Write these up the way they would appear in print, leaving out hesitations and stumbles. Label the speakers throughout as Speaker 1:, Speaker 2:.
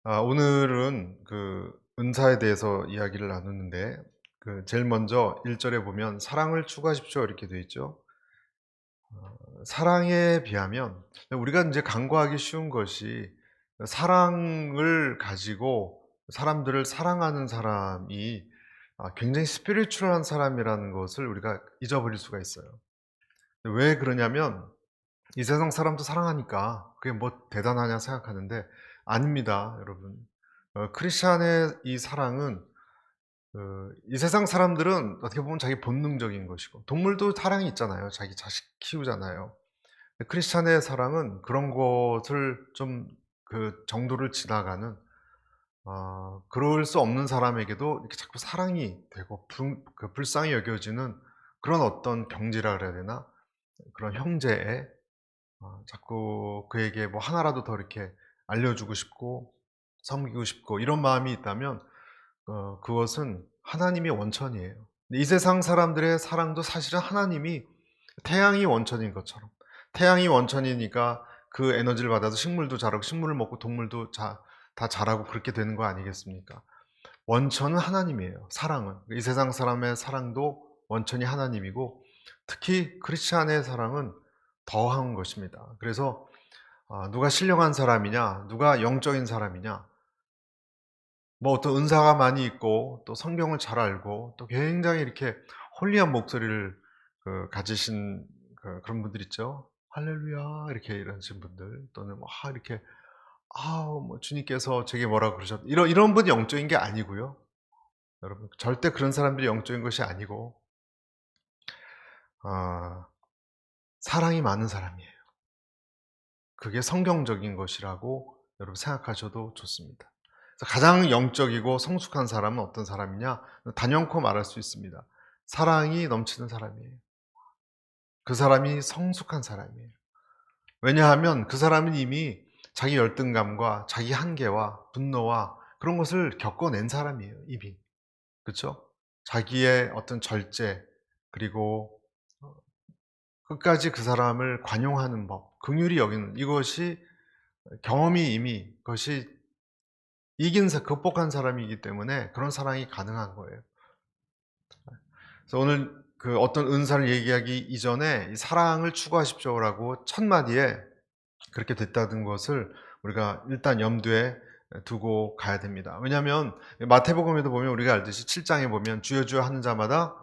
Speaker 1: 오늘은 은사에 대해서 이야기를 나누는데, 제일 먼저 1절에 보면 사랑을 추구하십시오 이렇게 되어 있죠. 사랑에 비하면 우리가 이제 간과하기 쉬운 것이, 사랑을 가지고 사람들을 사랑하는 사람이 굉장히 스피리추얼한 사람이라는 것을 우리가 잊어버릴 수가 있어요. 왜 그러냐면, 이 세상 사람도 사랑하니까 그게 뭐 대단하냐 생각하는데, 아닙니다, 여러분. 크리스찬의 이 사랑은, 이 세상 사람들은 어떻게 보면 자기 본능적인 것이고, 동물도 사랑이 있잖아요. 자기 자식 키우잖아요. 크리스찬의 사랑은 그런 것을 좀, 정도를 지나가는, 그럴 수 없는 사람에게도 이렇게 자꾸 사랑이 되고 불쌍히 여겨지는 그런 어떤 경지라 그래야 되나? 그런 형제애, 자꾸 그에게 뭐 하나라도 더 이렇게 알려주고 싶고 섬기고 싶고 이런 마음이 있다면, 그것은 하나님의 원천이에요. 이 세상 사람들의 사랑도 사실은 하나님이, 태양이 원천인 것처럼, 태양이 원천이니까 그 에너지를 받아서 식물도 자라고 식물을 먹고 동물도 다 자라고 그렇게 되는 거 아니겠습니까? 원천은 하나님이에요. 사랑은, 이 세상 사람의 사랑도 원천이 하나님이고, 특히 크리스찬의 사랑은 더한 것입니다. 그래서 누가 신령한 사람이냐, 누가 영적인 사람이냐, 뭐 어떤 은사가 많이 있고 또 성경을 잘 알고 또 굉장히 이렇게 홀리한 목소리를 가지신 그런 분들 있죠. 할렐루야 이렇게 이러신 분들, 또는 뭐 이렇게 뭐 주님께서 제게 뭐라고 그러셨, 이런 분이 영적인 게 아니고요. 여러분, 절대 그런 사람들이 영적인 것이 아니고, 아, 사랑이 많은 사람이에요. 그게 성경적인 것이라고 여러분 생각하셔도 좋습니다. 그래서 가장 영적이고 성숙한 사람은 어떤 사람이냐? 단연코 말할 수 있습니다. 사랑이 넘치는 사람이에요. 그 사람이 성숙한 사람이에요. 왜냐하면 그 사람은 이미 자기 열등감과 자기 한계와 분노와 그런 것을 겪어낸 사람이에요, 이미. 그렇죠? 자기의 어떤 절제, 그리고 끝까지 그 사람을 관용하는 법, 긍휼히 여기는, 이것이 경험이 이미, 그것이 극복한 사람이기 때문에 그런 사랑이 가능한 거예요. 그래서 오늘 어떤 은사를 얘기하기 이전에 이 사랑을 추구하십시오라고 첫 마디에 그렇게 됐다는 것을 우리가 일단 염두에 두고 가야 됩니다. 왜냐하면 마태복음에도 보면 우리가 알듯이 7장에 보면 주여 주여 하는 자마다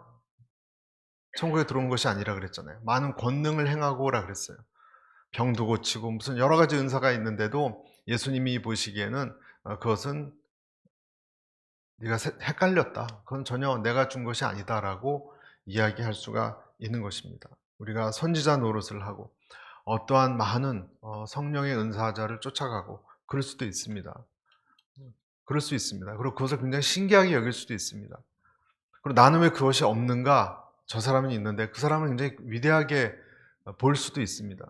Speaker 1: 천국에 들어온 것이 아니라 그랬잖아요. 많은 권능을 행하고라 그랬어요. 병도 고치고 무슨 여러 가지 은사가 있는데도 예수님이 보시기에는, 그것은 네가 헷갈렸다, 그건 전혀 내가 준 것이 아니다라고 이야기할 수가 있는 것입니다. 우리가 선지자 노릇을 하고 어떠한 많은 성령의 은사자를 쫓아가고 그럴 수도 있습니다. 그럴 수 있습니다. 그리고 그것을 굉장히 신기하게 여길 수도 있습니다. 그리고 나는 왜 그것이 없는가? 저 사람은 있는데 그 사람은 굉장히 위대하게 볼 수도 있습니다.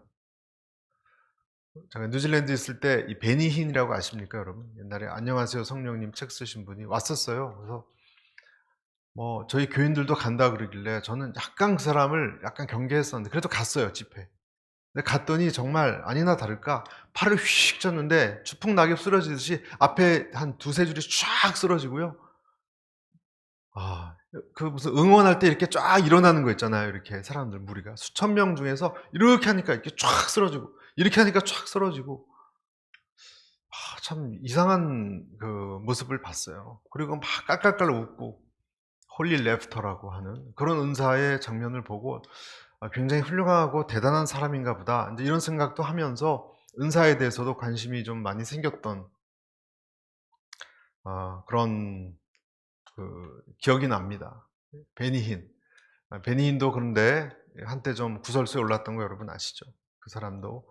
Speaker 1: 제가 뉴질랜드에 있을 때 이 베니 힌이라고 아십니까, 여러분? 옛날에 안녕하세요 성령님 책 쓰신 분이 왔었어요. 그래서 뭐 저희 교인들도 간다 그러길래 저는 약간 그 사람을 약간 경계했었는데 그래도 갔어요, 집회. 근데 갔더니 정말 아니나 다를까 팔을 휙 쳤는데 추풍낙엽 쓰러지듯이 앞에 한 두세 줄이 쫙 쓰러지고요. 무슨 응원할 때 이렇게 쫙 일어나는 거 있잖아요. 이렇게 사람들 무리가 수천 명 중에서 이렇게 하니까 이렇게 쫙 쓰러지고, 이렇게 하니까 쫙 쓰러지고, 참 이상한 모습을 봤어요. 그리고 막 깔깔깔 웃고 홀리 레프터라고 하는 그런 은사의 장면을 보고, 굉장히 훌륭하고 대단한 사람인가 보다, 이제 이런 생각도 하면서 은사에 대해서도 관심이 좀 많이 생겼던 그런 기억이 납니다. 베니힌. 베니힌도 그런데 한때 좀 구설수에 올랐던 거 여러분 아시죠? 그 사람도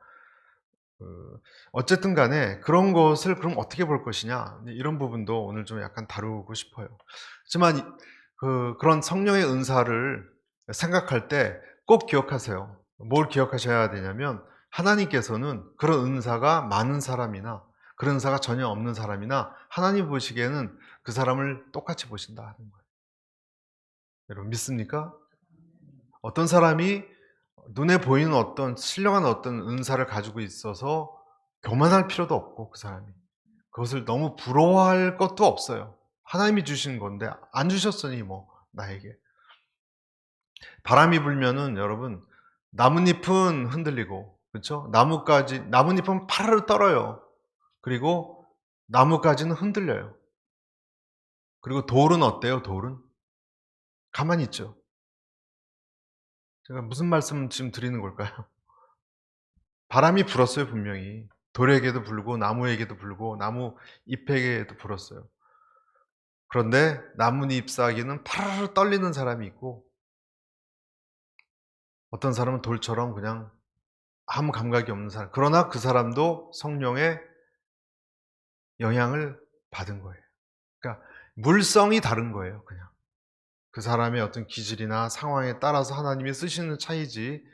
Speaker 1: 어쨌든 간에 그런 것을 그럼 어떻게 볼 것이냐, 이런 부분도 오늘 좀 약간 다루고 싶어요. 하지만 그런 성령의 은사를 생각할 때 꼭 기억하세요. 뭘 기억하셔야 되냐면, 하나님께서는 그런 은사가 많은 사람이나 그런 은사가 전혀 없는 사람이나 하나님 보시기에는 그 사람을 똑같이 보신다 하는 거예요. 여러분 믿습니까? 어떤 사람이 눈에 보이는 어떤 신령한 어떤 은사를 가지고 있어서 교만할 필요도 없고, 그 사람이 그것을 너무 부러워할 것도 없어요. 하나님이 주신 건데 안 주셨으니 뭐 나에게. 바람이 불면은 여러분 나뭇잎은 흔들리고 그렇죠? 나뭇잎은 파르르 떨어요. 그리고 나뭇가지는 흔들려요. 그리고 돌은 어때요? 돌은 가만히 있죠. 제가 무슨 말씀 지금 드리는 걸까요? 바람이 불었어요, 분명히. 돌에게도 불고 나무에게도 불고 나무 잎에게도 불었어요. 그런데 나뭇잎 사이에는 파르르 떨리는 사람이 있고 어떤 사람은 돌처럼 그냥 아무 감각이 없는 사람. 그러나 그 사람도 성령의 영향을 받은 거예요. 그러니까 물성이 다른 거예요, 그냥. 그 사람의 어떤 기질이나 상황에 따라서 하나님이 쓰시는 차이지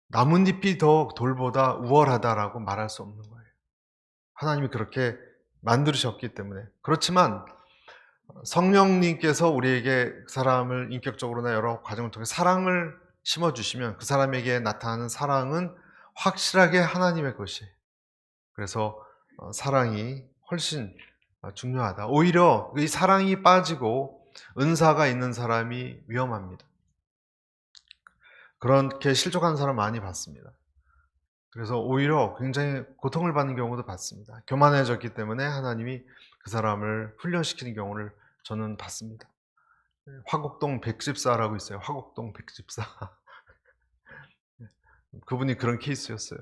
Speaker 1: 나뭇잎이 더 돌보다 우월하다라고 말할 수 없는 거예요. 하나님이 그렇게 만드셨기 때문에. 그렇지만 성령님께서 우리에게 그 사람을 인격적으로나 여러 과정을 통해 사랑을 심어주시면 그 사람에게 나타나는 사랑은 확실하게 하나님의 것이에요. 그래서 사랑이 훨씬 중요하다. 오히려 이 사랑이 빠지고 은사가 있는 사람이 위험합니다. 그렇게 실족한 사람 많이 봤습니다. 그래서 오히려 굉장히 고통을 받는 경우도 봤습니다. 교만해졌기 때문에 하나님이 그 사람을 훈련시키는 경우를 저는 봤습니다. 화곡동 백집사라고 있어요. 화곡동 백집사. 그분이 그런 케이스였어요.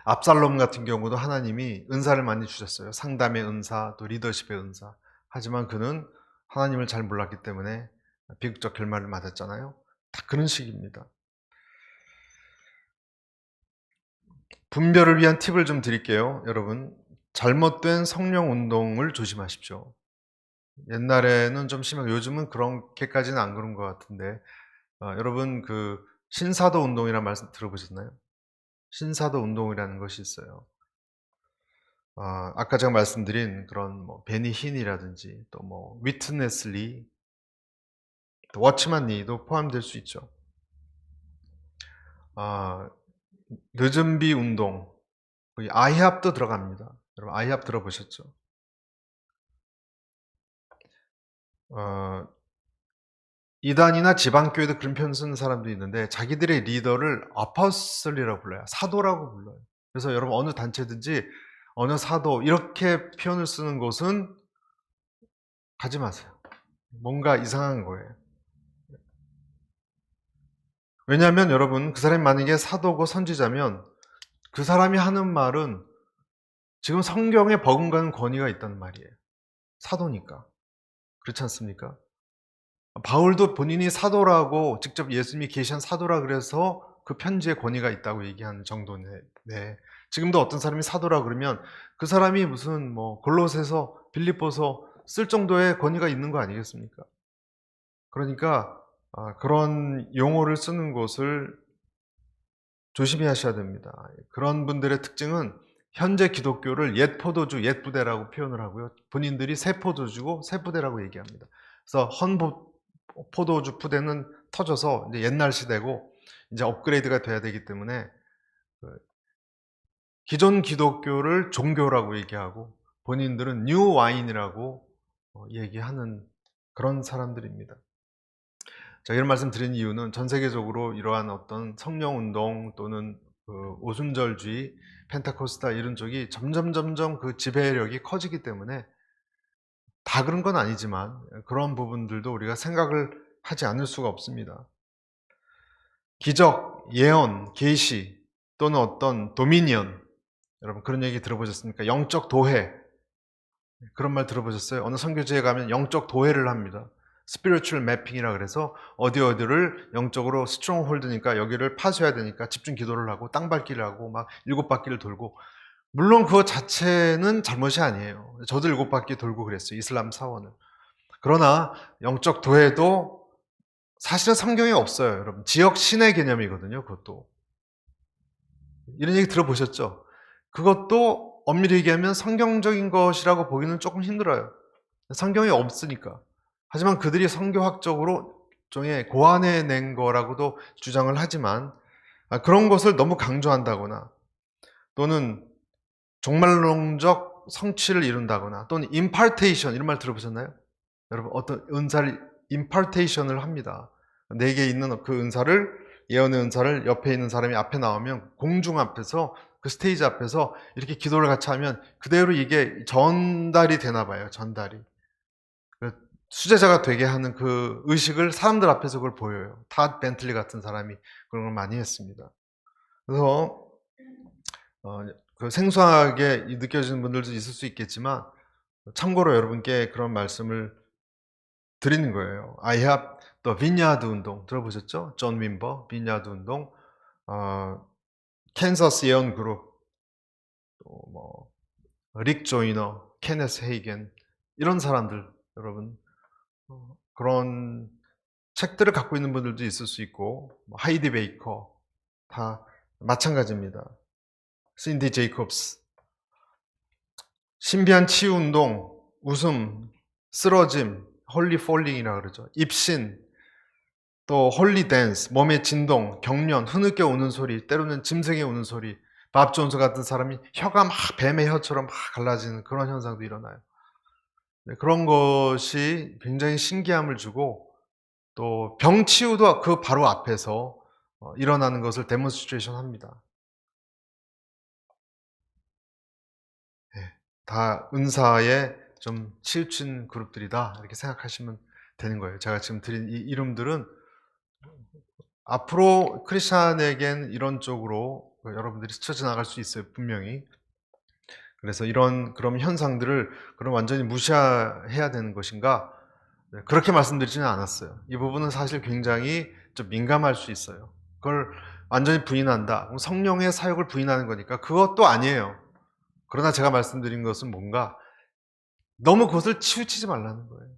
Speaker 1: 압살롬 같은 경우도 하나님이 은사를 많이 주셨어요. 상담의 은사, 또 리더십의 은사. 하지만 그는 하나님을 잘 몰랐기 때문에 비극적 결말을 맞았잖아요. 다 그런 식입니다. 분별을 위한 팁을 좀 드릴게요. 여러분, 잘못된 성령 운동을 조심하십시오. 옛날에는 좀 심하고 요즘은 그렇게까지는 안 그런 것 같은데 여러분 그 신사도 운동이라는 말씀 들어보셨나요? 신사도 운동이라는 것이 있어요. 아까 제가 말씀드린 그런 뭐 베니 힌이라든지 또 뭐 위트네스 리, 또 워치만 리도 포함될 수 있죠. 느즘비 운동, 아이합도 들어갑니다. 여러분 아이합 들어보셨죠? 이단이나 지방교회도 그런 표현 쓰는 사람도 있는데 자기들의 리더를 아퍼슬이라고 불러요. 사도라고 불러요. 그래서 여러분 어느 단체든지 어느 사도 이렇게 표현을 쓰는 곳은 가지 마세요. 뭔가 이상한 거예요. 왜냐하면 여러분 그 사람이 만약에 사도고 선지자면 그 사람이 하는 말은 지금 성경에 버금가는 권위가 있다는 말이에요. 사도니까. 그렇지 않습니까? 바울도 본인이 사도라고 직접 예수님이 계시한 사도라 그래서 그 편지에 권위가 있다고 얘기하는 정도인데 지금도 어떤 사람이 사도라 그러면 그 사람이 무슨 뭐 골로새서 빌립보서 쓸 정도의 권위가 있는 거 아니겠습니까? 그러니까 그런 용어를 쓰는 것을 조심히 하셔야 됩니다. 그런 분들의 특징은 현재 기독교를 옛 포도주, 옛 부대라고 표현을 하고요. 본인들이 새 포도주고 새 부대라고 얘기합니다. 그래서 포도주 부대는 터져서 이제 옛날 시대고 이제 업그레이드가 돼야 되기 때문에 기존 기독교를 종교라고 얘기하고 본인들은 뉴 와인이라고 얘기하는 그런 사람들입니다. 자, 이런 말씀 드린 이유는 전 세계적으로 이러한 어떤 성령 운동 또는 오순절주의, 펜타코스타 이런 쪽이 점점 그 지배력이 커지기 때문에 다 그런 건 아니지만 그런 부분들도 우리가 생각을 하지 않을 수가 없습니다. 기적, 예언, 계시 또는 어떤 도미니언, 여러분 그런 얘기 들어보셨습니까? 영적 도회, 그런 말 들어보셨어요? 어느 선교지에 가면 영적 도회를 합니다. 스피리추얼 매핑이라 그래서 어디를 영적으로 스트롱홀드니까 여기를 파쇄해야 되니까 집중 기도를 하고 땅 밟기를 하고 막 7바퀴를 돌고, 물론 그거 자체는 잘못이 아니에요. 저도 7바퀴 돌고 그랬어요. 이슬람 사원을. 그러나 영적 도회도 사실은 성경에 없어요. 여러분 지역 신의 개념이거든요. 그것도 이런 얘기 들어보셨죠? 그것도 엄밀히 얘기하면 성경적인 것이라고 보기는 조금 힘들어요. 성경에 없으니까. 하지만 그들이 성경학적으로 일종의 고안해낸 거라고도 주장을 하지만 그런 것을 너무 강조한다거나 또는 종말론적 성취를 이룬다거나 또는 impartation 이런 말 들어보셨나요? 여러분 어떤 은사를 impartation을 합니다. 내게 있는 그 은사를 예언의 은사를 옆에 있는 사람이 앞에 나오면 공중 앞에서 그 스테이지 앞에서 이렇게 기도를 같이 하면 그대로 이게 전달이 되나 봐요. 전달이. 그 수제자가 되게 하는 그 의식을 사람들 앞에서 그걸 보여요. 타 벤틀리 같은 사람이 그런 걸 많이 했습니다. 그래서 그 생소하게 느껴지는 분들도 있을 수 있겠지만 참고로 여러분께 그런 말씀을 드리는 거예요. I have the vineyard 운동 들어보셨죠? 존 윈버 vineyard 운동, 캔서스 예언 그룹, 또 릭 조이너, 케네스 헤이겐 이런 사람들 여러분 그런 책들을 갖고 있는 분들도 있을 수 있고 하이디 베이커 다 마찬가지입니다. 신디 제이콥스 신비한 치유 운동, 웃음, 쓰러짐, 홀리 폴링이라 그러죠. 입신, 또 홀리 댄스, 몸의 진동, 경련, 흐느껴 우는 소리, 때로는 짐승의 우는 소리, 밥 존스 같은 사람이 혀가 막 뱀의 혀처럼 막 갈라지는 그런 현상도 일어나요. 그런 것이 굉장히 신기함을 주고 또 병 치유도 그 바로 앞에서 일어나는 것을 데몬스트레이션 합니다. 다 은사에 좀 치우친 그룹들이다 이렇게 생각하시면 되는 거예요. 제가 지금 드린 이 이름들은 앞으로 크리스찬에겐 이런 쪽으로 여러분들이 스쳐 지나갈 수 있어요. 분명히. 그래서 그런 현상들을 그럼 완전히 무시해야 되는 것인가? 그렇게 말씀드리지는 않았어요. 이 부분은 사실 굉장히 좀 민감할 수 있어요. 그걸 완전히 부인한다. 성령의 사역을 부인하는 거니까 그것도 아니에요. 그러나 제가 말씀드린 것은 뭔가 너무 그것을 치우치지 말라는 거예요.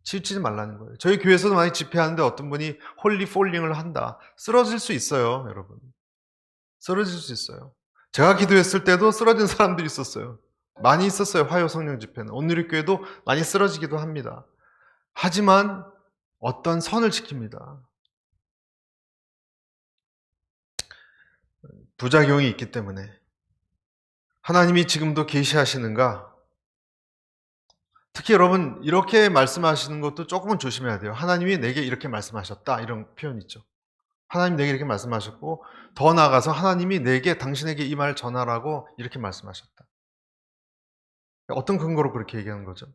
Speaker 1: 치우치지 말라는 거예요. 저희 교회에서도 많이 집회하는데 어떤 분이 홀리 폴링을 한다. 쓰러질 수 있어요, 여러분. 쓰러질 수 있어요. 제가 기도했을 때도 쓰러진 사람들이 있었어요. 많이 있었어요, 화요 성령 집회는. 온누리교회도 많이 쓰러지기도 합니다. 하지만 어떤 선을 지킵니다. 부작용이 있기 때문에. 하나님이 지금도 계시하시는가? 특히 여러분 이렇게 말씀하시는 것도 조금은 조심해야 돼요. 하나님이 내게 이렇게 말씀하셨다 이런 표현 있죠. 하나님 내게 이렇게 말씀하셨고 더 나아가서 하나님이 당신에게 이 말을 전하라고 이렇게 말씀하셨다. 어떤 근거로 그렇게 얘기하는 거죠?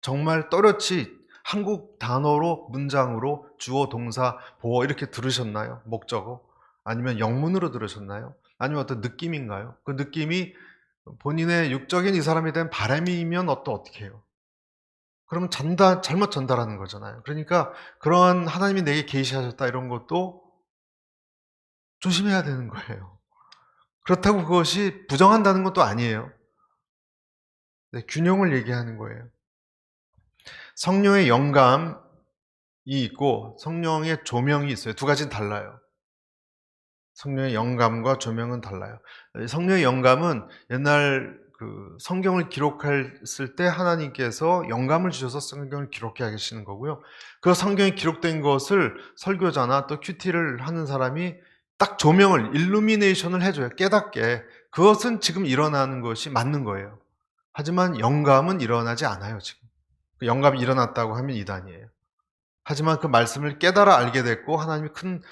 Speaker 1: 정말 또렷이 한국 단어로 문장으로 주어 동사 보어 이렇게 들으셨나요? 목적어? 아니면 영문으로 들으셨나요? 아니면 어떤 느낌인가요? 그 느낌이 본인의 육적인 이 사람에 대한 바람이면 어떻게 해요? 그러면 잘못 전달하는 거잖아요. 그러니까 그런 하나님이 내게 계시하셨다 이런 것도 조심해야 되는 거예요. 그렇다고 그것이 부정한다는 것도 아니에요. 네, 균형을 얘기하는 거예요. 성령의 영감이 있고 성령의 조명이 있어요. 두 가지는 달라요. 성령의 영감과 조명은 달라요. 성령의 영감은 옛날 그 성경을 기록했을 때 하나님께서 영감을 주셔서 성경을 기록해 계시는 거고요. 그 성경에 기록된 것을 설교자나 또 큐티를 하는 사람이 딱 조명을, 일루미네이션을 해줘요. 깨닫게. 그것은 지금 일어나는 것이 맞는 거예요. 하지만 영감은 일어나지 않아요, 지금. 그 영감이 일어났다고 하면 이단이에요. 하지만 그 말씀을 깨달아 알게 됐고 하나님이 큰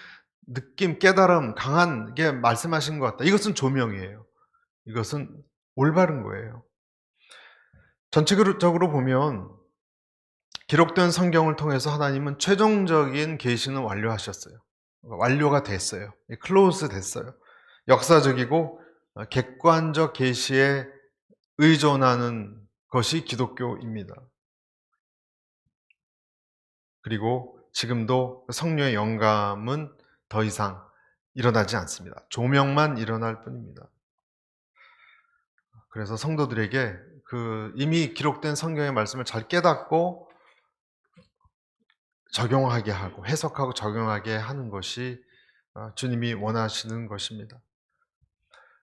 Speaker 1: 느낌, 깨달음, 강하게 말씀하신 것 같다. 이것은 조명이에요. 이것은 올바른 거예요. 전체적으로 보면 기록된 성경을 통해서 하나님은 최종적인 계시는 완료하셨어요. 완료가 됐어요. 클로즈 됐어요. 역사적이고 객관적 계시에 의존하는 것이 기독교입니다. 그리고 지금도 성령의 영감은 더 이상 일어나지 않습니다. 조명만 일어날 뿐입니다. 그래서 성도들에게 이미 기록된 성경의 말씀을 잘 깨닫고 적용하게 하고 해석하고 적용하게 하는 것이 주님이 원하시는 것입니다.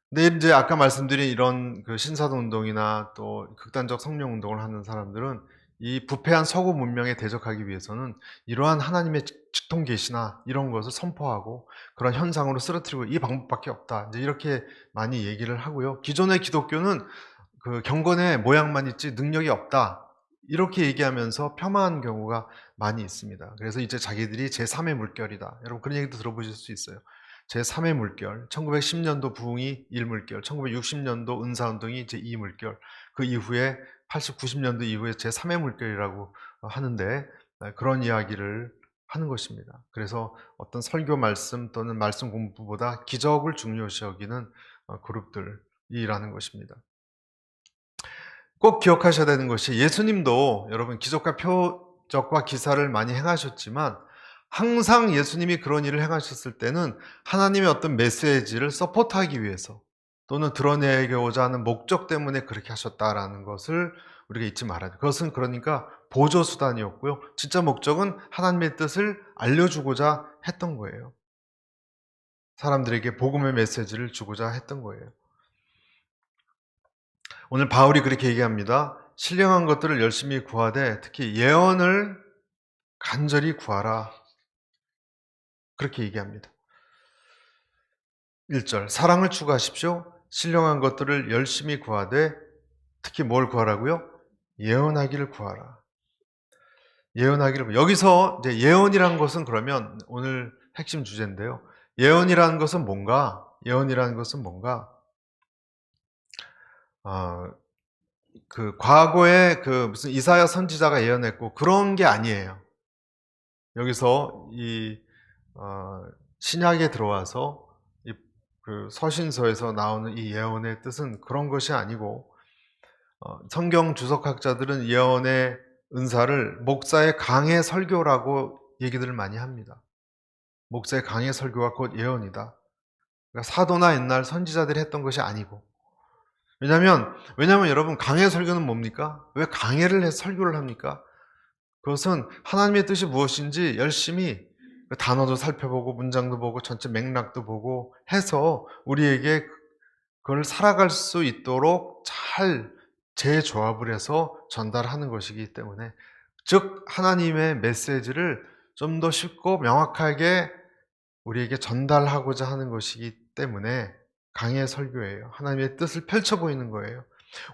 Speaker 1: 근데 이제 아까 말씀드린 이런 그 신사도 운동이나 또 극단적 성령 운동을 하는 사람들은 이 부패한 서구 문명에 대적하기 위해서는 이러한 하나님의 직통 계시나 이런 것을 선포하고 그런 현상으로 쓰러뜨리고 이 방법밖에 없다. 이제 이렇게 많이 얘기를 하고요. 기존의 기독교는 그 경건의 모양만 있지 능력이 없다. 이렇게 얘기하면서 폄하한 경우가 많이 있습니다. 그래서 이제 자기들이 제3의 물결이다. 여러분 그런 얘기도 들어보실 수 있어요. 제3의 물결, 1910년도 부흥이 1물결, 1960년도 은사운동이 제2물결, 그 이후에 80, 90년도 이후에 제3의 물결이라고 하는데 그런 이야기를 하는 것입니다. 그래서 어떤 설교 말씀 또는 말씀 공부보다 기적을 중요시 여기는 그룹들이라는 것입니다. 꼭 기억하셔야 되는 것이 예수님도 여러분 기적과 표적과 기사를 많이 행하셨지만 항상 예수님이 그런 일을 행하셨을 때는 하나님의 어떤 메시지를 서포트하기 위해서 또는 드러내고자 하는 목적 때문에 그렇게 하셨다라는 것을 우리가 잊지 말아야 돼요. 그것은 그러니까 보조수단이었고요. 진짜 목적은 하나님의 뜻을 알려주고자 했던 거예요. 사람들에게 복음의 메시지를 주고자 했던 거예요. 오늘 바울이 그렇게 얘기합니다. 신령한 것들을 열심히 구하되 특히 예언을 간절히 구하라. 그렇게 얘기합니다. 1절 사랑을 추구하십시오. 신령한 것들을 열심히 구하되 특히 뭘 구하라고요? 예언하기를 구하라. 예언하기를. 여기서 이제 예언이라는 것은 그러면 오늘 핵심 주제인데요. 예언이라는 것은 뭔가? 예언이라는 것은 뭔가? 그 과거에 그 무슨 이사야 선지자가 예언했고 그런 게 아니에요. 여기서 이 신약에 들어와서 그 서신서에서 나오는 이 예언의 뜻은 그런 것이 아니고 성경 주석학자들은 예언의 은사를 목사의 강해 설교라고 얘기들을 많이 합니다. 목사의 강해 설교가 곧 예언이다. 그러니까 사도나 옛날 선지자들이 했던 것이 아니고 왜냐하면 여러분 강해 설교는 뭡니까? 왜 강해를 해서 설교를 합니까? 그것은 하나님의 뜻이 무엇인지 열심히 단어도 살펴보고 문장도 보고 전체 맥락도 보고 해서 우리에게 그걸 살아갈 수 있도록 잘 재조합을 해서 전달하는 것이기 때문에 즉 하나님의 메시지를 좀 더 쉽고 명확하게 우리에게 전달하고자 하는 것이기 때문에 강의 설교예요. 하나님의 뜻을 펼쳐 보이는 거예요.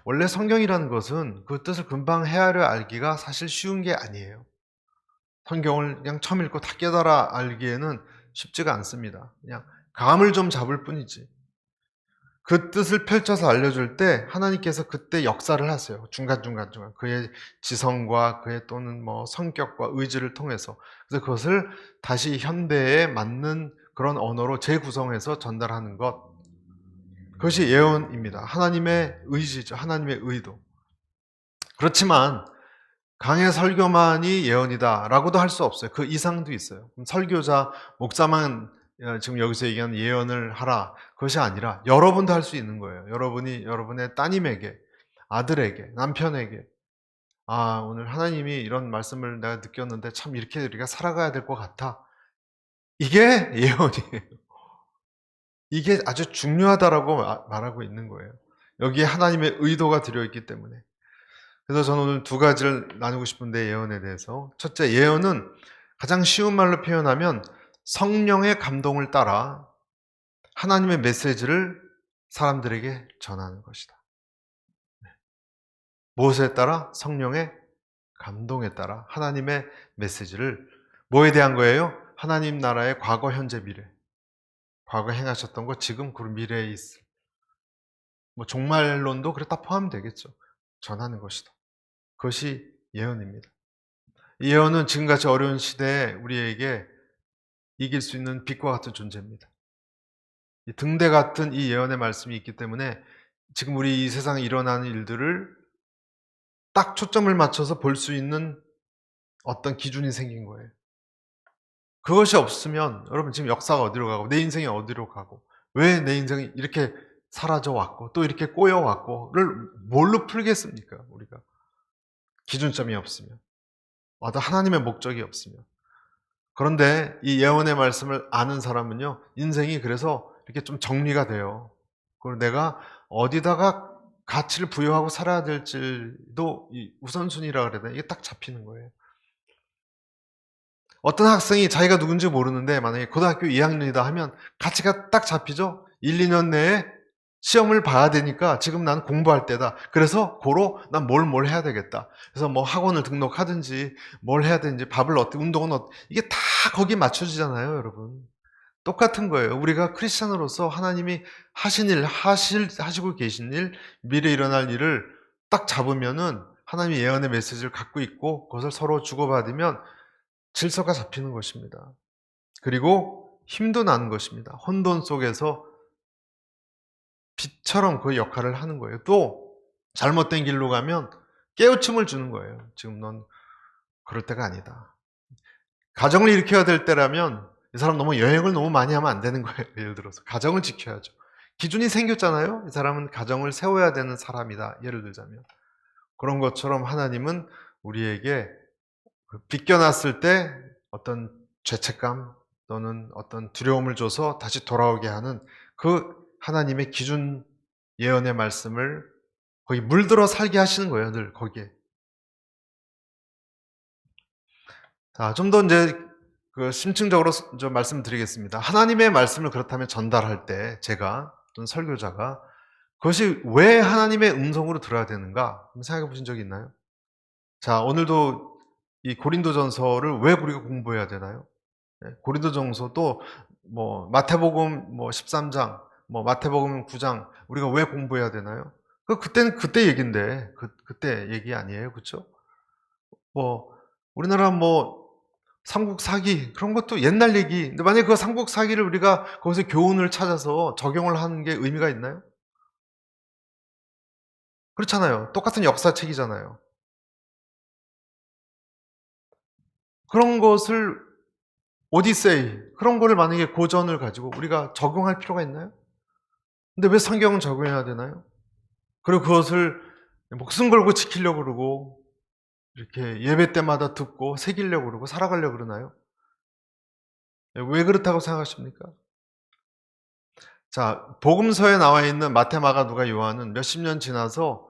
Speaker 1: 원래 성경이라는 것은 그 뜻을 금방 헤아려 알기가 사실 쉬운 게 아니에요. 성경을 그냥 처음 읽고 다 깨달아 알기에는 쉽지가 않습니다. 그냥 감을 좀 잡을 뿐이지. 그 뜻을 펼쳐서 알려줄 때 하나님께서 그때 역사를 하세요. 중간중간. 그의 지성과 그의 또는 뭐 성격과 의지를 통해서. 그래서 그것을 다시 현대에 맞는 그런 언어로 재구성해서 전달하는 것. 그것이 예언입니다. 하나님의 의지죠. 하나님의 의도. 그렇지만 강의 설교만이 예언이다라고도 할 수 없어요. 그 이상도 있어요. 설교자, 목사만 지금 여기서 얘기하는 예언을 하라. 그것이 아니라 여러분도 할 수 있는 거예요. 여러분이 여러분의 따님에게, 아들에게, 남편에게 오늘 하나님이 이런 말씀을 내가 느꼈는데 참 이렇게 우리가 살아가야 될 것 같아. 이게 예언이에요. 이게 아주 중요하다라고 말하고 있는 거예요. 여기에 하나님의 의도가 들어있기 때문에. 그래서 저는 오늘 두 가지를 나누고 싶은데 예언에 대해서. 첫째, 예언은 가장 쉬운 말로 표현하면 성령의 감동을 따라 하나님의 메시지를 사람들에게 전하는 것이다. 무엇에 따라? 성령의 감동에 따라 하나님의 메시지를 뭐에 대한 거예요? 하나님 나라의 과거, 현재, 미래. 과거 행하셨던 것, 지금 그리고 미래에 있을. 뭐 종말론도 그래 다 포함되겠죠. 전하는 것이다. 그것이 예언입니다. 예언은 지금같이 어려운 시대에 우리에게 이길 수 있는 빛과 같은 존재입니다. 등대 같은 이 예언의 말씀이 있기 때문에 지금 우리 이 세상에 일어나는 일들을 딱 초점을 맞춰서 볼 수 있는 어떤 기준이 생긴 거예요. 그것이 없으면 여러분 지금 역사가 어디로 가고 내 인생이 어디로 가고 왜 내 인생이 이렇게 사라져 왔고 또 이렇게 꼬여 왔고를 뭘로 풀겠습니까? 우리가 기준점이 없으면 하나님의 목적이 없으면. 그런데 이 예언의 말씀을 아는 사람은요 인생이 그래서 이렇게 좀 정리가 돼요. 그리고 내가 어디다가 가치를 부여하고 살아야 될지도 이 우선순위라 그래야 되나 이게 딱 잡히는 거예요. 어떤 학생이 자기가 누군지 모르는데 만약에 고등학교 2학년이다 하면 가치가 딱 잡히죠? 1, 2년 내에 시험을 봐야 되니까 지금 난 공부할 때다. 그래서 고로 난 뭘 해야 되겠다. 그래서 뭐 학원을 등록하든지 뭘 해야 되는지 밥을 운동은 이게 다 거기에 맞춰지잖아요, 여러분. 똑같은 거예요. 우리가 크리스찬으로서 하나님이 하신 일, 하시고 계신 일, 미래에 일어날 일을 딱 잡으면은 하나님의 예언의 메시지를 갖고 있고 그것을 서로 주고받으면 질서가 잡히는 것입니다. 그리고 힘도 나는 것입니다. 혼돈 속에서 빛처럼 그 역할을 하는 거예요. 또 잘못된 길로 가면 깨우침을 주는 거예요. 지금 넌 그럴 때가 아니다. 가정을 일으켜야 될 때라면 이 사람 너무 여행을 너무 많이 하면 안 되는 거예요. 예를 들어서 가정을 지켜야죠. 기준이 생겼잖아요. 이 사람은 가정을 세워야 되는 사람이다. 예를 들자면 그런 것처럼 하나님은 우리에게 빗겨놨을 때 어떤 죄책감 또는 어떤 두려움을 줘서 다시 돌아오게 하는 그 하나님의 기준 예언의 말씀을 거기 물들어 살게 하시는 거예요. 늘 거기에. 자, 좀 더 이제 심층적으로 좀 말씀드리겠습니다. 하나님의 말씀을 그렇다면 전달할 때 제가 또는 설교자가 그것이 왜 하나님의 음성으로 들어야 되는가 생각해 보신 적이 있나요? 자, 오늘도 이 고린도전서를 왜 우리가 공부해야 되나요? 고린도전서도 뭐 마태복음 뭐 13장, 뭐 마태복음 9장 우리가 왜 공부해야 되나요? 그때는 그때 얘기인데 그때 얘기 아니에요, 그렇죠? 뭐 우리나라 뭐 삼국 사기 그런 것도 옛날 얘기. 근데 만약에 그 삼국 사기를 우리가 거기서 교훈을 찾아서 적용을 하는 게 의미가 있나요? 그렇잖아요. 똑같은 역사책이잖아요. 그런 것을 오디세이 그런 거를 만약에 고전을 가지고 우리가 적용할 필요가 있나요? 근데 왜 성경은 적용해야 되나요? 그리고 그것을 목숨 걸고 지키려고 그러고 이렇게 예배 때마다 듣고 새기려고 그러고 살아가려고 그러나요? 왜 그렇다고 생각하십니까? 자, 복음서에 나와 있는 마태, 마가, 누가, 요한은 몇십 년 지나서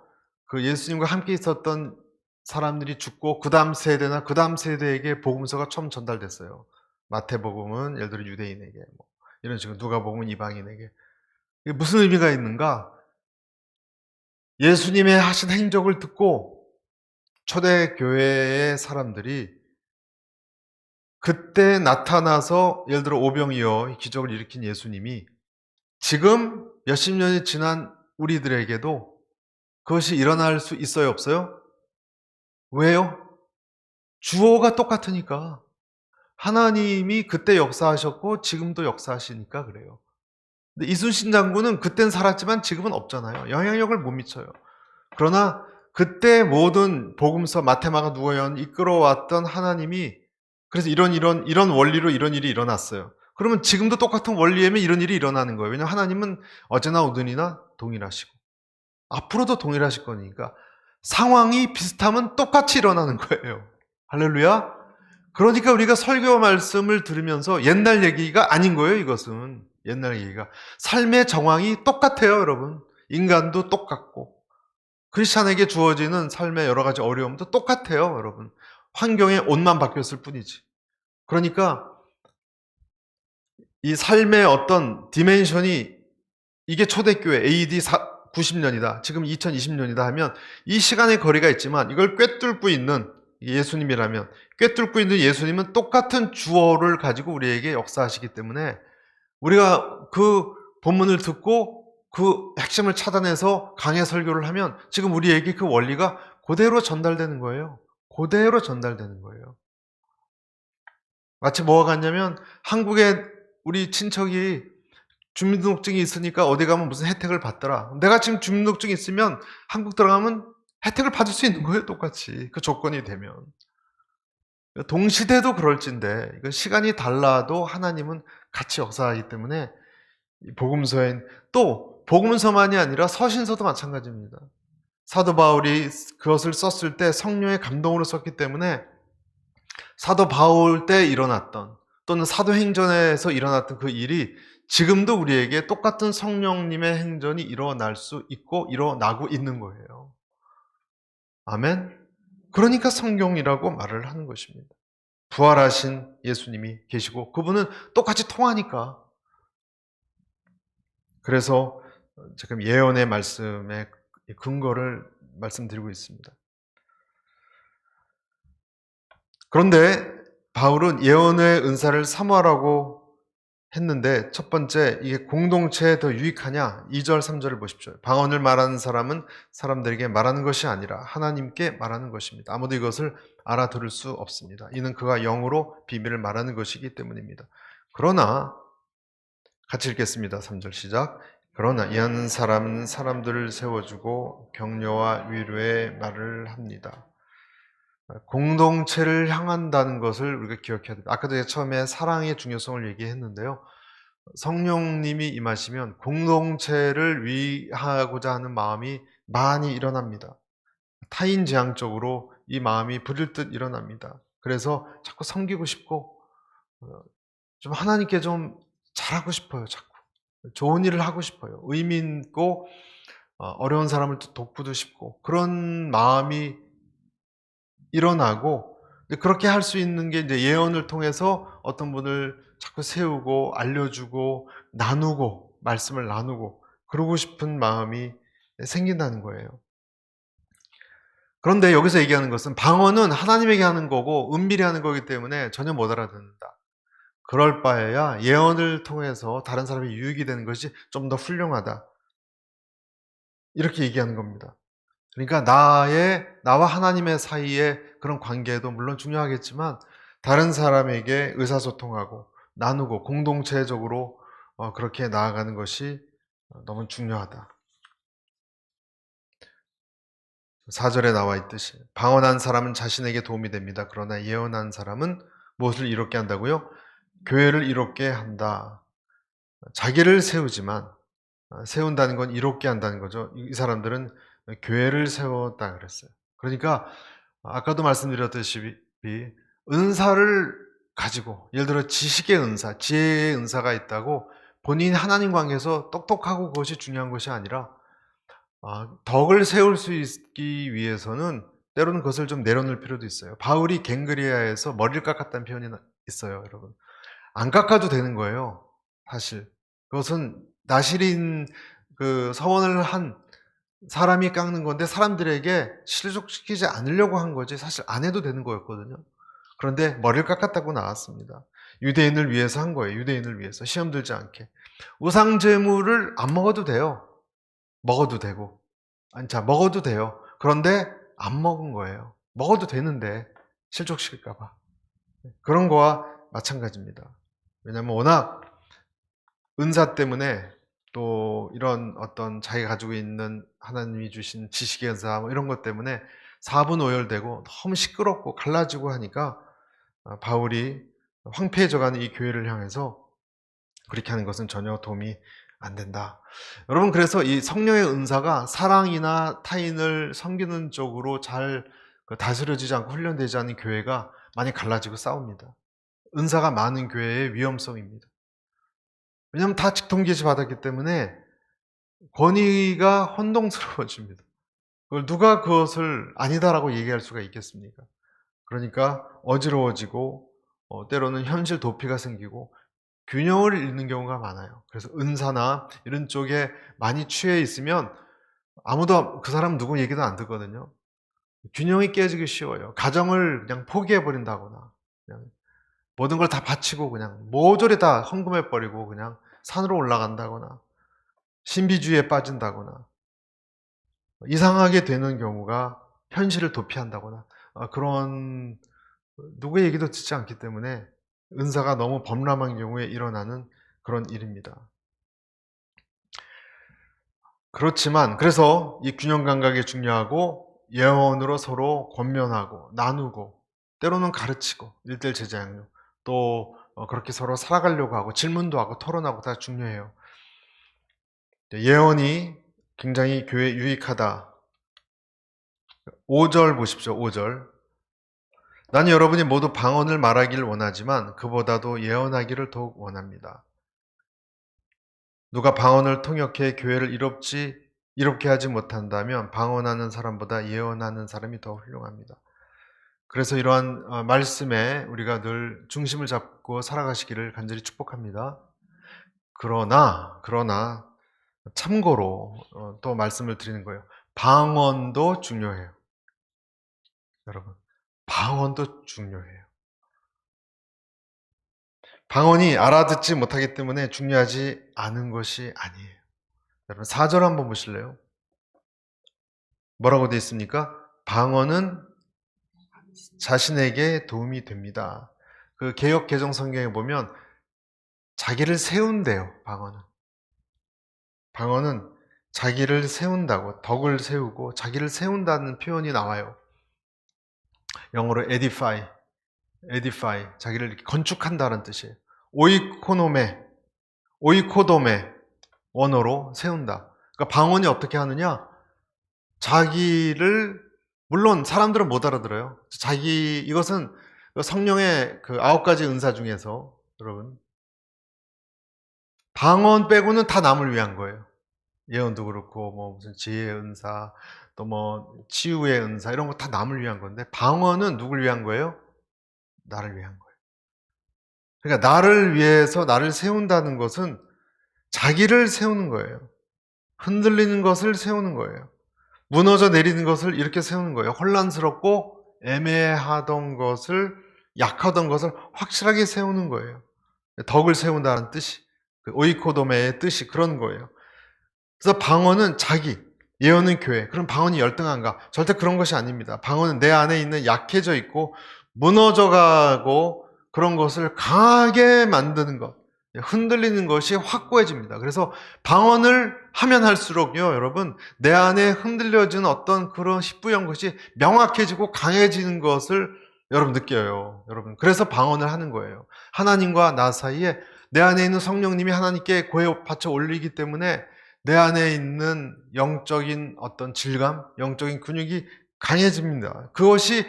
Speaker 1: 그 예수님과 함께 있었던 사람들이 죽고 그다음 세대나 그다음 세대에게 복음서가 처음 전달됐어요. 마태복음은 예를 들어 유대인에게 뭐 이런 식으로 누가복음은 이방인에게. 이게 무슨 의미가 있는가? 예수님의 하신 행적을 듣고 초대 교회의 사람들이 그때 나타나서 예를 들어 오병이어 기적을 일으킨 예수님이 지금 몇십 년이 지난 우리들에게도 그것이 일어날 수 있어요, 없어요? 왜요? 주어가 똑같으니까. 하나님이 그때 역사하셨고 지금도 역사하시니까 그래요. 근데 이순신 장군은 그땐 살았지만 지금은 없잖아요. 영향력을 못 미쳐요. 그러나 그때 모든 복음서 마테마가 누가요한 이끌어왔던 하나님이 그래서 이런 원리로 이런 일이 일어났어요. 그러면 지금도 똑같은 원리에면 이런 일이 일어나는 거예요. 왜냐하면 하나님은 어제나 오늘이나 동일하시고 앞으로도 동일하실 거니까 상황이 비슷하면 똑같이 일어나는 거예요. 할렐루야. 그러니까 우리가 설교 말씀을 들으면서 옛날 얘기가 아닌 거예요. 이것은 옛날 얘기가 삶의 정황이 똑같아요. 여러분 인간도 똑같고 크리스찬에게 주어지는 삶의 여러 가지 어려움도 똑같아요. 여러분 환경의 옷만 바뀌었을 뿐이지. 그러니까 이 삶의 어떤 디멘션이 이게 초대교회 AD 90년이다. 지금 2020년이다 하면 이 시간의 거리가 있지만 이걸 꿰뚫고 있는 예수님이라면 꿰뚫고 있는 예수님은 똑같은 주어를 가지고 우리에게 역사하시기 때문에 우리가 그 본문을 듣고 그 핵심을 찾아내서 강해 설교를 하면 지금 우리에게 그 원리가 그대로 전달되는 거예요. 그대로 전달되는 거예요. 마치 뭐가 같냐면 한국에 우리 친척이 주민등록증이 있으니까 어디 가면 무슨 혜택을 받더라. 내가 지금 주민등록증이 있으면 한국 들어가면 혜택을 받을 수 있는 거예요. 똑같이. 그 조건이 되면. 동시대도 그럴진데 이건 시간이 달라도 하나님은 같이 역사하기 때문에 복음서엔 또 복음서만이 아니라 서신서도 마찬가지입니다. 사도 바울이 그것을 썼을 때 성령의 감동으로 썼기 때문에 사도 바울 때 일어났던 또는 사도행전에서 일어났던 그 일이 지금도 우리에게 똑같은 성령님의 행전이 일어날 수 있고 일어나고 있는 거예요. 아멘. 그러니까 성경이라고 말을 하는 것입니다. 부활하신 예수님이 계시고 그분은 똑같이 통하니까. 그래서 지금 예언의 말씀의 근거를 말씀드리고 있습니다. 그런데 바울은 예언의 은사를 사모하라고 했는데 첫 번째, 이게 공동체에 더 유익하냐? 2절, 3절을 보십시오. 방언을 말하는 사람은 사람들에게 말하는 것이 아니라 하나님께 말하는 것입니다. 아무도 이것을 알아들을 수 없습니다. 이는 그가 영으로 비밀을 말하는 것이기 때문입니다. 그러나 같이 읽겠습니다. 3절 시작. 그러나 이하는 사람은 사람들을 세워주고 격려와 위로의 말을 합니다. 공동체를 향한다는 것을 우리가 기억해야 됩니다. 아까도 제가 처음에 사랑의 중요성을 얘기했는데요. 성령님이 임하시면 공동체를 위하고자 하는 마음이 많이 일어납니다. 타인지향적으로 이 마음이 부릴 듯 일어납니다. 그래서 자꾸 섬기고 싶고 좀 하나님께 좀 잘하고 싶어요. 자꾸 좋은 일을 하고 싶어요. 의미 있고 어려운 사람을 돕고도 싶고 그런 마음이 일어나고 그렇게 할 수 있는 게 이제 예언을 통해서 어떤 분을 자꾸 세우고 알려주고 나누고 말씀을 나누고 그러고 싶은 마음이 생긴다는 거예요. 그런데 여기서 얘기하는 것은 방언은 하나님에게 하는 거고 은밀히 하는 거기 때문에 전혀 못 알아듣는다. 그럴 바에야 예언을 통해서 다른 사람이 유익이 되는 것이 좀 더 훌륭하다. 이렇게 얘기하는 겁니다. 그러니까 나와 하나님의 사이의 그런 관계도 물론 중요하겠지만 다른 사람에게 의사소통하고 나누고 공동체적으로 그렇게 나아가는 것이 너무 중요하다. 4절에 나와 있듯이 방언한 사람은 자신에게 도움이 됩니다. 그러나 예언한 사람은 무엇을 이롭게 한다고요? 교회를 이롭게 한다. 자기를 세우지만 세운다는 건 이롭게 한다는 거죠. 이 사람들은 교회를 세웠다 그랬어요. 그러니까 아까도 말씀드렸듯이 은사를 가지고 예를 들어 지식의 은사, 지혜의 은사가 있다고 본인 하나님 관계에서 똑똑하고 그것이 중요한 것이 아니라 덕을 세울 수 있기 위해서는 때로는 그것을 좀 내려놓을 필요도 있어요. 바울이 갱그리아에서 머리를 깎았다는 표현이 있어요, 여러분. 안 깎아도 되는 거예요, 사실. 그것은 나실인 그 서원을 한 사람이 깎는 건데 사람들에게 실족시키지 않으려고 한 거지 사실 안 해도 되는 거였거든요. 그런데 머리를 깎았다고 나왔습니다. 유대인을 위해서 한 거예요. 유대인을 위해서 시험 들지 않게. 우상 제물을 안 먹어도 돼요. 먹어도 되고. 먹어도 돼요. 그런데 안 먹은 거예요. 먹어도 되는데 실족시킬까 봐. 그런 거와 마찬가지입니다. 왜냐하면 워낙 은사 때문에 또 이런 어떤 자기가 가지고 있는 하나님이 주신 지식의 은사 이런 것 때문에 사분오열되고 너무 시끄럽고 갈라지고 하니까 바울이 황폐해져가는 이 교회를 향해서 그렇게 하는 것은 전혀 도움이 안 된다. 여러분, 그래서 이 성령의 은사가 사랑이나 타인을 섬기는 쪽으로 잘 다스려지지 않고 훈련되지 않은 교회가 많이 갈라지고 싸웁니다. 은사가 많은 교회의 위험성입니다. 왜냐하면 다 직통계시 받았기 때문에 권위가 혼동스러워집니다. 그걸 누가 그것을 아니다라고 얘기할 수가 있겠습니까? 그러니까 어지러워지고 때로는 현실 도피가 생기고 균형을 잃는 경우가 많아요. 그래서 은사나 이런 쪽에 많이 취해 있으면 아무도 그 사람 누구 얘기도 안 듣거든요. 균형이 깨지기 쉬워요. 가정을 그냥 포기해 버린다거나 그냥 모든 걸 다 바치고 그냥 모조리 다 헌금해 버리고 그냥 산으로 올라간다거나 신비주의에 빠진다거나 이상하게 되는 경우가 현실을 도피한다거나 그런 누구의 얘기도 듣지 않기 때문에 은사가 너무 범람한 경우에 일어나는 그런 일입니다. 그렇지만 그래서 이 균형 감각이 중요하고 예언으로 서로 권면하고 나누고 때로는 가르치고 일대일 제자 양육 또 그렇게 서로 살아가려고 하고 질문도 하고 토론하고 다 중요해요. 예언이 굉장히 교회에 유익하다. 5절 보십시오. 5절. 나는 여러분이 모두 방언을 말하기를 원하지만 그보다도 예언하기를 더욱 원합니다. 누가 방언을 통역해 교회를 이롭게 하지 못한다면 방언하는 사람보다 예언하는 사람이 더 훌륭합니다. 그래서 이러한 말씀에 우리가 늘 중심을 잡고 살아가시기를 간절히 축복합니다. 그러나 참고로 또 말씀을 드리는 거예요. 방언도 중요해요. 여러분, 방언도 중요해요. 방언이 알아듣지 못하기 때문에 중요하지 않은 것이 아니에요. 여러분, 4절 한번 보실래요? 뭐라고 되어 있습니까? 방언은 자신에게 도움이 됩니다. 그 개역 개정 성경에 보면 자기를 세운대요. 방언은 자기를 세운다고, 덕을 세우고 자기를 세운다는 표현이 나와요. 영어로 edify, 자기를 이렇게 건축한다는 뜻이에요. 오이코도메 원어로 세운다. 그러니까 방언이 어떻게 하느냐? 자기를, 물론 사람들은 못 알아들어요. 이것은 성령의 그 9가지 은사 중에서 여러분, 방언 빼고는 다 남을 위한 거예요. 예언도 그렇고, 뭐 무슨 지혜의 은사, 또 뭐 치유의 은사, 이런 거 다 남을 위한 건데, 방언은 누굴 위한 거예요? 나를 위한 거예요. 그러니까 나를 위해서 나를 세운다는 것은 자기를 세우는 거예요. 흔들리는 것을 세우는 거예요. 무너져 내리는 것을 이렇게 세우는 거예요. 혼란스럽고 애매하던 것을, 약하던 것을 확실하게 세우는 거예요. 덕을 세운다는 뜻이, 그 오이코도메의 뜻이 그런 거예요. 그래서 방언은 자기, 예언은 교회. 그럼 방언이 열등한가? 절대 그런 것이 아닙니다. 방언은 내 안에 있는 약해져 있고 무너져 가고 그런 것을 강하게 만드는 것, 흔들리는 것이 확고해집니다. 그래서 방언을 하면 할수록요, 여러분, 내 안에 흔들려지는 어떤 그런 희뿌연 것이 명확해지고 강해지는 것을 여러분 느껴요. 여러분, 그래서 방언을 하는 거예요. 하나님과 나 사이에 내 안에 있는 성령님이 하나님께 고해 바쳐 올리기 때문에 내 안에 있는 영적인 어떤 질감, 영적인 근육이 강해집니다. 그것이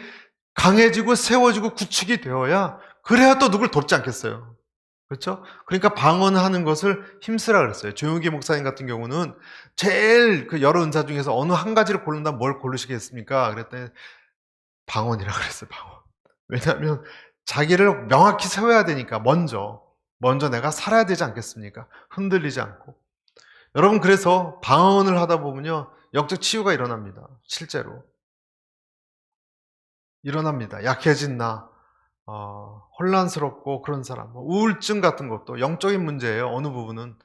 Speaker 1: 강해지고 세워지고 구축이 되어야, 그래야 또 누굴 돕지 않겠어요. 그렇죠? 그러니까 방언하는 것을 힘쓰라 그랬어요. 조용기 목사님 같은 경우는 제일 그 여러 은사 중에서 어느 한 가지를 고른다면 뭘 고르시겠습니까? 그랬더니 방언이라 그랬어요. 방언. 왜냐하면 자기를 명확히 세워야 되니까 먼저 내가 살아야 되지 않겠습니까? 흔들리지 않고. 여러분, 그래서 방언을 하다 보면요, 영적 치유가 일어납니다. 실제로 일어납니다. 약해진 나, 혼란스럽고 그런 사람, 우울증 같은 것도 영적인 문제예요. 어느 부분은.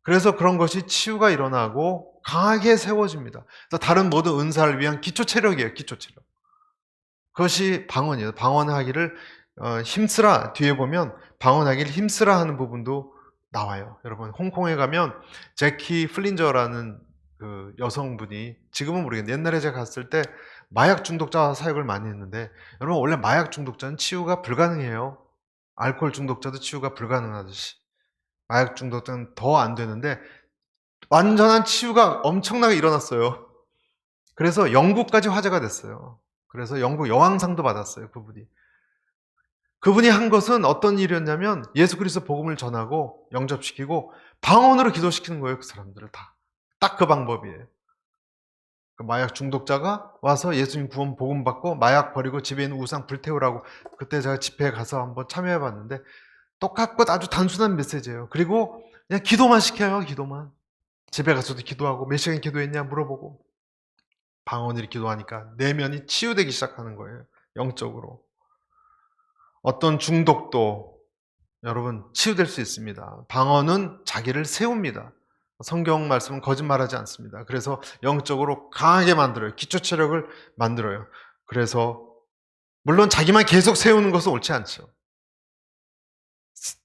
Speaker 1: 그래서 그런 것이 치유가 일어나고 강하게 세워집니다. 그래서 다른 모든 은사를 위한 기초 체력이에요. 기초 체력. 그것이 방언이에요. 방언하기를 힘쓰라. 뒤에 보면 방언하기를 힘쓰라 하는 부분도 나와요. 여러분, 홍콩에 가면 제키 플린저라는 그 여성분이, 지금은 모르겠는데 옛날에 제가 갔을 때 마약 중독자 사역을 많이 했는데, 여러분, 원래 마약 중독자는 치유가 불가능해요. 알코올 중독자도 치유가 불가능하듯이 마약 중독자는 더 안 되는데 완전한 치유가 엄청나게 일어났어요. 그래서 영국까지 화제가 됐어요. 그래서 영국 여왕상도 받았어요. 그분이 한 것은 어떤 일이었냐면 예수 그리스도 복음을 전하고 영접시키고 방언으로 기도시키는 거예요. 그 사람들을 다. 딱 그 방법이에요. 그 마약 중독자가 와서 예수님 구원 복음 받고 마약 버리고 집에 있는 우상 불태우라고, 그때 제가 집회에 가서 한번 참여해 봤는데 똑같고 아주 단순한 메시지예요. 그리고 그냥 기도만 시켜요. 기도만. 집에 가서도 기도하고 몇 시간 기도했냐 물어보고, 방언으로 기도하니까 내면이 치유되기 시작하는 거예요. 영적으로. 어떤 중독도 여러분 치유될 수 있습니다. 방언은 자기를 세웁니다. 성경 말씀은 거짓말하지 않습니다. 그래서 영적으로 강하게 만들어요. 기초 체력을 만들어요. 그래서 물론 자기만 계속 세우는 것은 옳지 않죠.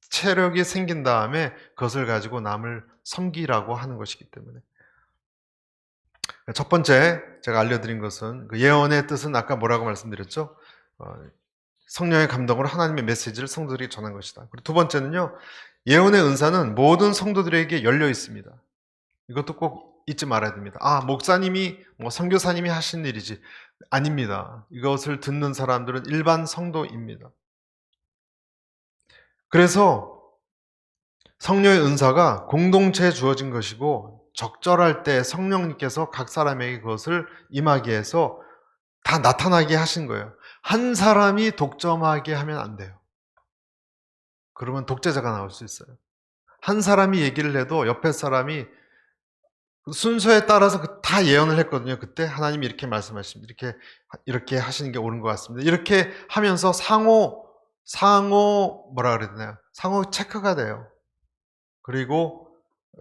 Speaker 1: 체력이 생긴 다음에 그것을 가지고 남을 섬기라고 하는 것이기 때문에. 첫 번째 제가 알려드린 것은 그 예언의 뜻은 아까 뭐라고 말씀드렸죠? 성령의 감동으로 하나님의 메시지를 성도들에게 전한 것이다. 그리고 두 번째는요, 예언의 은사는 모든 성도들에게 열려 있습니다. 이것도 꼭 잊지 말아야 됩니다. 목사님이, 선교사님이 하신 일이지. 아닙니다. 이것을 듣는 사람들은 일반 성도입니다. 그래서 성령의 은사가 공동체에 주어진 것이고, 적절할 때 성령님께서 각 사람에게 그것을 임하게 해서 다 나타나게 하신 거예요. 한 사람이 독점하게 하면 안 돼요. 그러면 독재자가 나올 수 있어요. 한 사람이 얘기를 해도 옆에 사람이 순서에 따라서 다 예언을 했거든요. 그때 하나님이 이렇게 말씀하십니다. 이렇게 하시는 게 옳은 것 같습니다. 이렇게 하면서 상호 뭐라 그래야 되나요? 상호 체크가 돼요. 그리고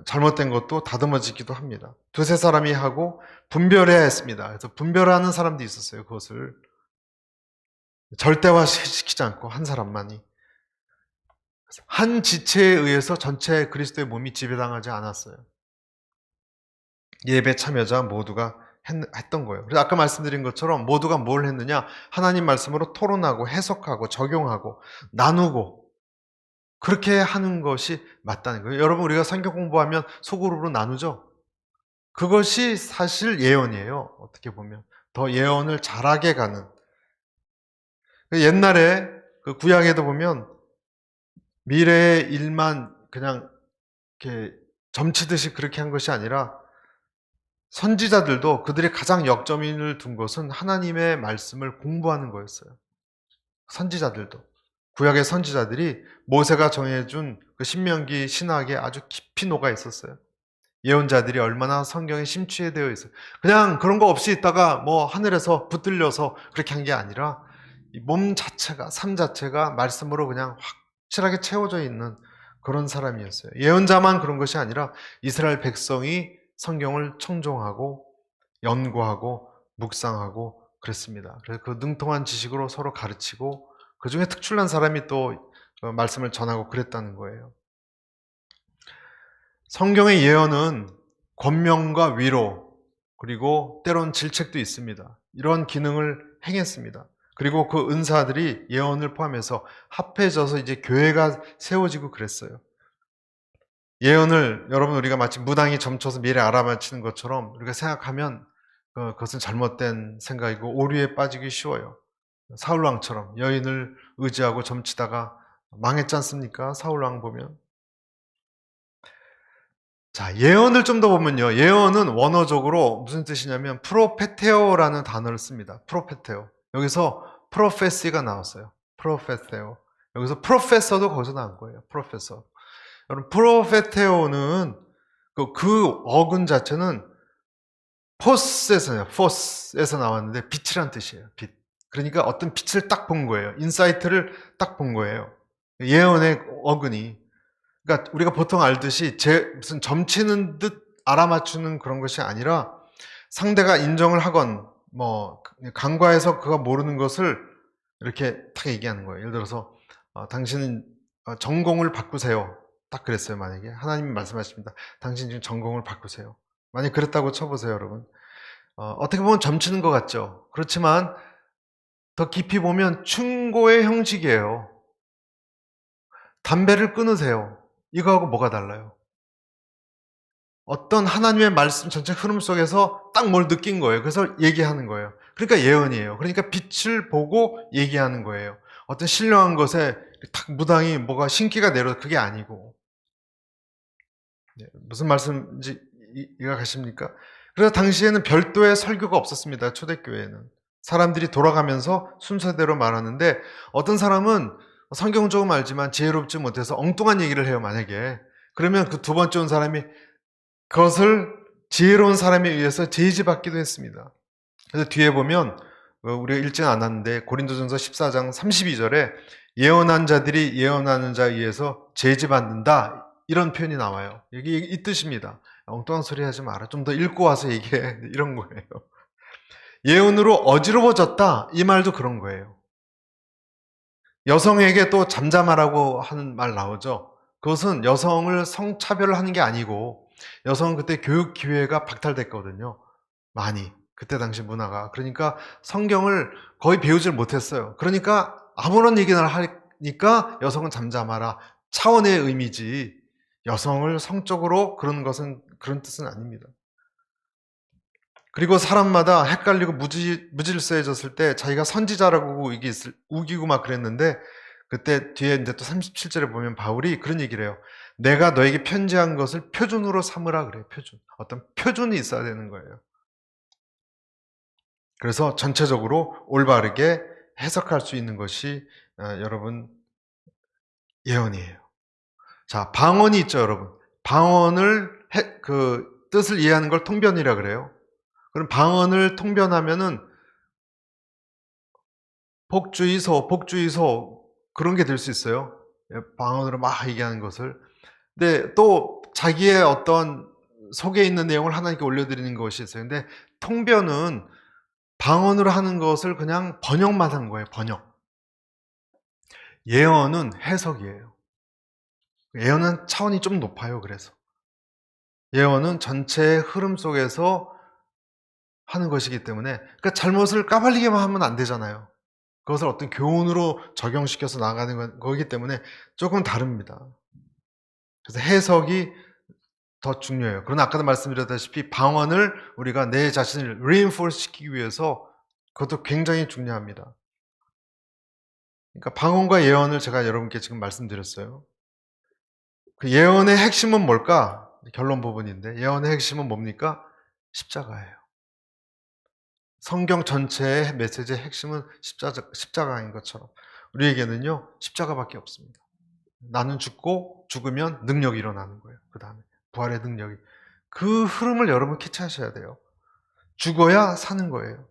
Speaker 1: 잘못된 것도 다듬어지기도 합니다. 두세 사람이 하고 분별해야 했습니다. 그래서 분별하는 사람도 있었어요. 그것을 절대화 시키지 않고 한 사람만이. 한 지체에 의해서 전체 그리스도의 몸이 지배당하지 않았어요. 예배 참여자 모두가 했던 거예요. 그래서 아까 말씀드린 것처럼 모두가 뭘 했느냐? 하나님 말씀으로 토론하고 해석하고 적용하고 나누고 그렇게 하는 것이 맞다는 거예요. 여러분, 우리가 성경 공부하면 소그룹으로 나누죠? 그것이 사실 예언이에요. 어떻게 보면. 더 예언을 잘하게 가는. 옛날에 그 구약에도 보면 미래의 일만 그냥 이렇게 점치듯이 그렇게 한 것이 아니라 선지자들도 그들의 가장 역점을 둔 것은 하나님의 말씀을 공부하는 거였어요. 선지자들도. 구약의 선지자들이 모세가 정해준 그 신명기 신학에 아주 깊이 녹아 있었어요. 예언자들이 얼마나 성경에 심취되어 있어요. 그냥 그런 거 없이 있다가 뭐 하늘에서 붙들려서 그렇게 한 게 아니라 이 몸 자체가, 삶 자체가 말씀으로 그냥 확실하게 채워져 있는 그런 사람이었어요. 예언자만 그런 것이 아니라 이스라엘 백성이 성경을 청종하고 연구하고 묵상하고 그랬습니다. 그래서 그 능통한 지식으로 서로 가르치고 그 중에 특출난 사람이 또 말씀을 전하고 그랬다는 거예요. 성경의 예언은 권면과 위로 그리고 때론 질책도 있습니다. 이런 기능을 행했습니다. 그리고 그 은사들이 예언을 포함해서 합해져서 이제 교회가 세워지고 그랬어요. 예언을 여러분 우리가 마치 무당이 점쳐서 미래 알아맞히는 것처럼 우리가 생각하면 그것은 잘못된 생각이고 오류에 빠지기 쉬워요. 사울왕처럼 여인을 의지하고 점치다가 망했지 않습니까? 사울왕 보면. 자, 예언을 좀 더 보면요. 예언은 원어적으로 무슨 뜻이냐면 프로페테오라는 단어를 씁니다. 프로페테오. 여기서 프로페시가 나왔어요. 프로페테오. 여기서 프로페서도 거기서 나온 거예요. 프로페서. 여러분, 프로페테오는 그 어근 자체는 포스에서 나왔는데 빛이란 뜻이에요. 빛. 그러니까 어떤 빛을 딱 본 거예요. 인사이트를 딱 본 거예요. 예언의 어근이. 그러니까 우리가 보통 알듯이 무슨 점치는 듯 알아맞추는 그런 것이 아니라 상대가 인정을 하건 뭐 간과해서 그가 모르는 것을 이렇게 딱 얘기하는 거예요. 예를 들어서 당신은 전공을 바꾸세요. 딱 그랬어요. 만약에 하나님이 말씀하십니다. 당신 지금 전공을 바꾸세요. 만약 그랬다고 쳐보세요, 여러분. 어떻게 보면 점치는 것 같죠. 그렇지만 더 깊이 보면 충고의 형식이에요. 담배를 끊으세요. 이거하고 뭐가 달라요? 어떤 하나님의 말씀 전체 흐름 속에서 딱 뭘 느낀 거예요. 그래서 얘기하는 거예요. 그러니까 예언이에요. 그러니까 빛을 보고 얘기하는 거예요. 어떤 신령한 것에 탁 무당이 뭐가 신기가 내려 그게 아니고. 무슨 말씀인지 이해가 가십니까? 그래서 당시에는 별도의 설교가 없었습니다. 초대교회에는. 사람들이 돌아가면서 순서대로 말하는데 어떤 사람은 성경 조금 알지만 지혜롭지 못해서 엉뚱한 얘기를 해요. 만약에. 그러면 그 두 번째 온 사람이 그것을 지혜로운 사람에 의해서 제지받기도 했습니다. 그래서 뒤에 보면 우리가 읽지는 않았는데 고린도전서 14장 32절에 예언한 자들이 예언하는 자에 의해서 제지받는다 이런 표현이 나와요. 여기 이 뜻입니다. 엉뚱한 소리 하지 마라. 좀 더 읽고 와서 얘기해. 이런 거예요. 예언으로 어지러워졌다 이 말도 그런 거예요. 여성에게 또 잠잠하라고 하는 말 나오죠. 그것은 여성을 성차별을 하는 게 아니고 여성은 그때 교육 기회가 박탈됐거든요. 많이. 그때 당시 문화가. 그러니까 성경을 거의 배우질 못했어요. 그러니까 아무런 얘기나 하니까 여성은 잠잠하라. 차원의 의미지 여성을 성적으로 그런 뜻은 아닙니다. 그리고 사람마다 헷갈리고 무질서해졌을 때 자기가 선지자라고 우기고 막 그랬는데 그때 뒤에 이제 또 37절에 보면 바울이 그런 얘기를 해요. 내가 너에게 편지한 것을 표준으로 삼으라 그래요. 표준. 어떤 표준이 있어야 되는 거예요. 그래서 전체적으로 올바르게 해석할 수 있는 것이 여러분 예언이에요. 자, 방언이 있죠, 여러분. 방언을 뜻을 이해하는 걸 통변이라 그래요. 그럼 방언을 통변하면은 복주의소 그런 게 될 수 있어요. 방언으로 막 얘기하는 것을. 근데 또 자기의 어떤 속에 있는 내용을 하나님께 올려드리는 것이 있어요. 근데 통변은 방언으로 하는 것을 그냥 번역만 한 거예요. 번역. 예언은 해석이에요. 예언은 차원이 좀 높아요. 그래서 예언은 전체의 흐름 속에서 하는 것이기 때문에, 그러니까 잘못을 까발리게만 하면 안 되잖아요. 그것을 어떤 교훈으로 적용시켜서 나가는 거기 때문에 조금 다릅니다. 그래서 해석이 더 중요해요. 그러나 아까도 말씀드렸다시피 방언을 우리가 내 자신을 reinforce 시키기 위해서 그것도 굉장히 중요합니다. 그러니까 방언과 예언을 제가 여러분께 지금 말씀드렸어요. 그 예언의 핵심은 뭘까? 결론 부분인데 예언의 핵심은 뭡니까? 십자가예요. 성경 전체의 메시지의 핵심은 십자가인 것처럼 우리에게는요 십자가밖에 없습니다. 나는 죽고 죽으면 능력이 일어나는 거예요. 그 다음에 부활의 능력이. 그 흐름을 여러분 캐치하셔야 돼요. 죽어야 사는 거예요.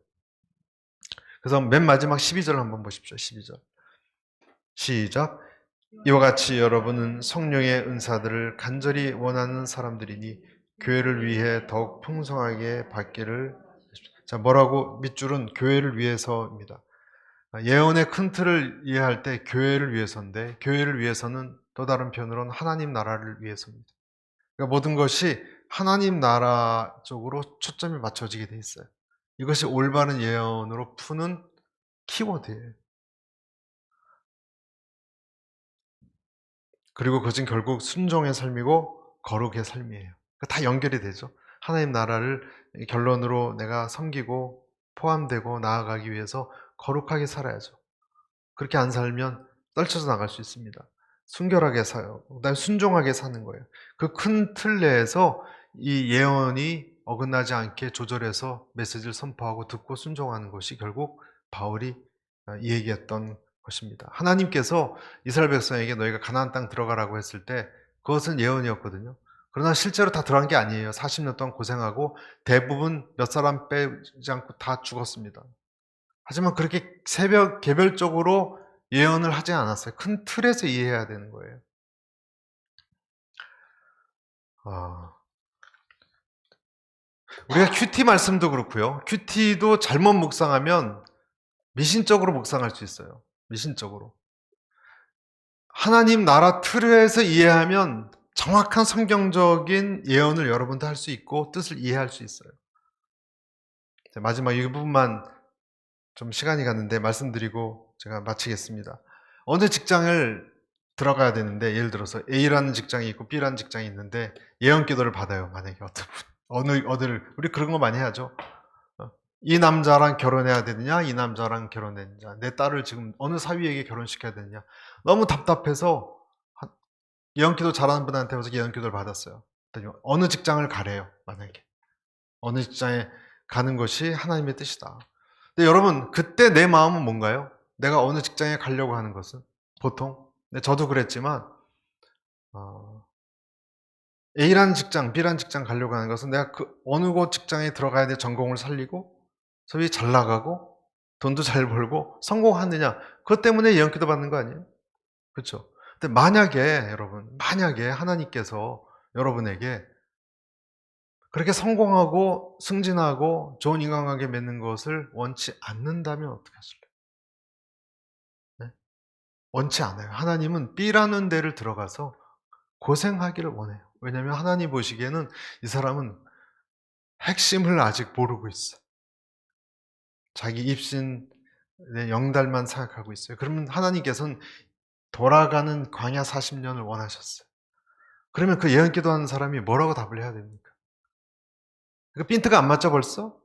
Speaker 1: 그래서 맨 마지막 12절 한번 보십시오. 12절 시작. 이와 같이 여러분은 성령의 은사들을 간절히 원하는 사람들이니 교회를 위해 더욱 풍성하게 받기를. 자, 뭐라고? 밑줄은 교회를 위해서입니다. 예언의 큰 틀을 이해할 때 교회를 위해서인데, 교회를 위해서는 또 다른 편으로는 하나님 나라를 위해서입니다. 그러니까 모든 것이 하나님 나라 쪽으로 초점이 맞춰지게 돼 있어요. 이것이 올바른 예언으로 푸는 키워드예요. 그리고 그것은 결국 순종의 삶이고 거룩의 삶이에요. 그러니까 다 연결이 되죠. 하나님 나라를 결론으로 내가 섬기고 포함되고 나아가기 위해서 거룩하게 살아야죠. 그렇게 안 살면 떨쳐져 나갈 수 있습니다. 순결하게 사요. 그다음에 순종하게 사는 거예요. 그 큰 틀 내에서 이 예언이 어긋나지 않게 조절해서 메시지를 선포하고 듣고 순종하는 것이 결국 바울이 얘기했던 것입니다. 하나님께서 이스라엘 백성에게 너희가 가나안 땅 들어가라고 했을 때 그것은 예언이었거든요. 그러나 실제로 다 들어간 게 아니에요. 40년 동안 고생하고 대부분 몇 사람 빼지 않고 다 죽었습니다. 하지만 그렇게 개별적으로 예언을 하지 않았어요. 큰 틀에서 이해해야 되는 거예요. 우리가 큐티 말씀도 그렇고요. 큐티도 잘못 묵상하면 미신적으로 묵상할 수 있어요. 미신적으로. 하나님 나라 틀에서 이해하면 정확한 성경적인 예언을 여러분도 할 수 있고 뜻을 이해할 수 있어요. 마지막 이 부분만 좀 시간이 갔는데 말씀드리고 제가 마치겠습니다. 어느 직장을 들어가야 되는데 예를 들어서 A라는 직장이 있고 B라는 직장이 있는데 예언 기도를 받아요. 만약에 어디를 우리 그런 거 많이 하죠. 이 남자랑 결혼해야 되느냐, 이 남자랑 결혼해야 되느냐, 내 딸을 지금 어느 사위에게 결혼시켜야 되느냐. 너무 답답해서 예언 기도 잘하는 분한테 와서 예언 기도를 받았어요. 어느 직장을 가래요. 만약에 어느 직장에 가는 것이 하나님의 뜻이다. 근데 여러분 그때 내 마음은 뭔가요? 내가 어느 직장에 가려고 하는 것은 보통 저도 그랬지만 A라는 직장, B라는 직장 가려고 하는 것은 내가 그 어느 곳 직장에 들어가야 돼 전공을 살리고 소위 잘 나가고 돈도 잘 벌고 성공하느냐 그것 때문에 예언기도 받는 거 아니에요? 그렇죠? 근데 만약에 여러분 만약에 하나님께서 여러분에게 그렇게 성공하고 승진하고 좋은 인간관계 맺는 것을 원치 않는다면 어떻게 하실래요? 네? 원치 않아요. 하나님은 B라는 데를 들어가서 고생하기를 원해요. 왜냐하면 하나님 보시기에는 이 사람은 핵심을 아직 모르고 있어. 자기 입신의 영달만 생각하고 있어요. 그러면 하나님께서는 돌아가는 광야 40년을 원하셨어요. 그러면 그 예언 기도하는 사람이 뭐라고 답을 해야 됩니까? 그 핀트가 안 맞죠 벌써?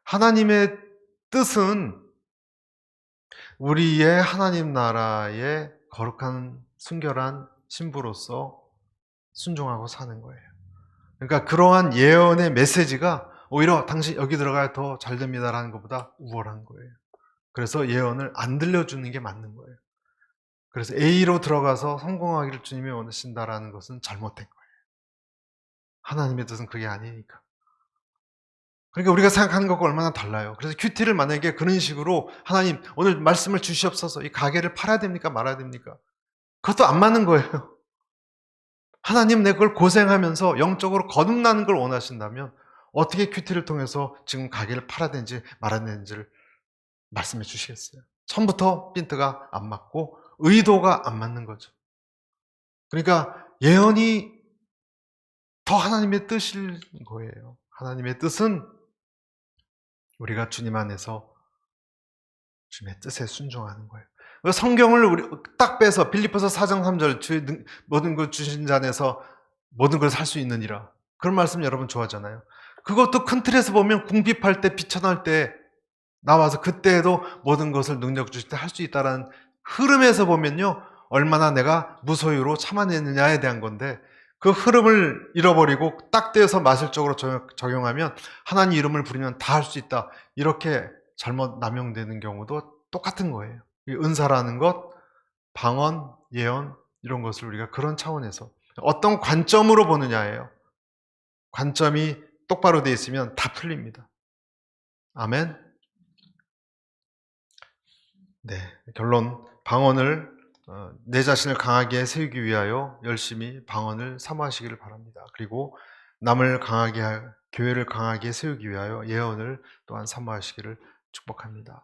Speaker 1: 하나님의 뜻은 우리의 하나님 나라의 거룩한 순결한 신부로서 순종하고 사는 거예요. 그러니까 그러한 예언의 메시지가 오히려 당신 여기 들어가야 더 잘 됩니다라는 것보다 우월한 거예요. 그래서 예언을 안 들려주는 게 맞는 거예요. 그래서 A로 들어가서 성공하기를 주님이 원하신다라는 것은 잘못된 거예요. 하나님의 뜻은 그게 아니니까. 그러니까 우리가 생각하는 것과 얼마나 달라요. 그래서 큐티를 만약에 그런 식으로 하나님 오늘 말씀을 주시옵소서, 이 가게를 팔아야 됩니까 말아야 됩니까? 그것도 안 맞는 거예요. 하나님 내 그걸 고생하면서 영적으로 거듭나는 걸 원하신다면 어떻게 큐티를 통해서 지금 가게를 팔아야 되는지 말아야 되는지를 말씀해 주시겠어요? 처음부터 핀트가 안 맞고 의도가 안 맞는 거죠. 그러니까 예언이 더 하나님의 뜻일 거예요. 하나님의 뜻은 우리가 주님 안에서 주님의 뜻에 순종하는 거예요. 성경을 우리 딱 빼서 빌립보서 4장 3절 주의 모든 것 주신 자 안에서 모든 걸 살 수 있느니라. 그런 말씀 여러분 좋아하잖아요. 그것도 큰 틀에서 보면 궁핍할 때 비천할 때 나와서 그때에도 모든 것을 능력 주실 때 할 수 있다라는 흐름에서 보면요. 얼마나 내가 무소유로 참아내느냐에 대한 건데 그 흐름을 잃어버리고 딱 떼어서 마술적으로 적용하면 하나님 이름을 부르면 다 할 수 있다. 이렇게 잘못 남용되는 경우도 똑같은 거예요. 이 은사라는 것, 방언, 예언 이런 것을 우리가 그런 차원에서 어떤 관점으로 보느냐예요. 관점이 똑바로 돼 있으면 다 풀립니다. 아멘. 네, 결론 방언을 내 자신을 강하게 세우기 위하여 열심히 방언을 사모하시기를 바랍니다. 그리고 남을 강하게 교회를 강하게 세우기 위하여 예언을 또한 사모하시기를 축복합니다.